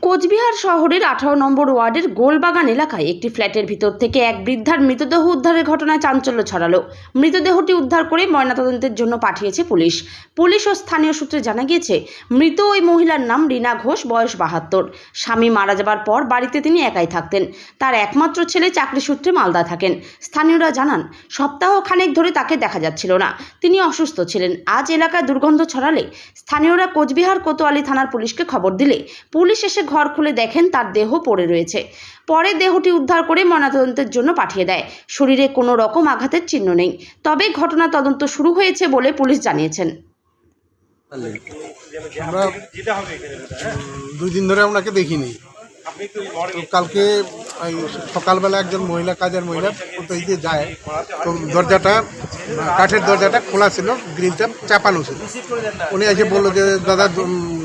কোচবিহার শহরের 18 নম্বর ওয়ার্ডের গোলবাগান এলাকায় একটি ফ্ল্যাটের ভিতর থেকে এক বৃদ্ধার মৃতদেহ উদ্ধারের ঘটনায় চাঞ্চল্য ছড়ালো। মৃতদেহটি উদ্ধার করে ময়নাতদন্তের জন্য পাঠিয়েছে পুলিশ। পুলিশ ও স্থানীয় সূত্রে জানা গিয়েছে, মৃত ওই মহিলার নাম রীনা ঘোষ, বয়স 72। স্বামী মারা যাবার পর বাড়িতে তিনি একাই থাকতেন। তার একমাত্র ছেলে চাকরি সূত্রে মালদা থাকেন। স্থানীয়রা জানান, সপ্তাহ খানেক ধরে তাকে দেখা যাচ্ছিল না, তিনি অসুস্থ ছিলেন। আজ এলাকায় দুর্গন্ধ ছড়ালে স্থানীয়রা কোচবিহার কোতোয়ালি থানার পুলিশকে খবর দিলে পুলিশ এসে ঘর খুলে দেখেন তার দেহ পড়ে রয়েছে। পরে দেহটি উদ্ধার করে ময়নাতদন্তের জন্য পাঠিয়ে দেয়। শরীরে কোনো রকম আঘাতের চিহ্ন নেই, তবে ঘটনা তদন্ত শুরু হয়েছে বলে পুলিশ জানিয়েছেন। আমরা 2 দিন ধরে ওনাকে দেখিনি। তো কালকে সকালবেলা একজন মহিলা, কাজের মহিলা কোথায় দিয়ে যায়, তো দরজাটা, কাঠের দরজাটা খোলা ছিল, গ্রিলটা চাপানো ছিল। উনি এসে বললো যে দাদা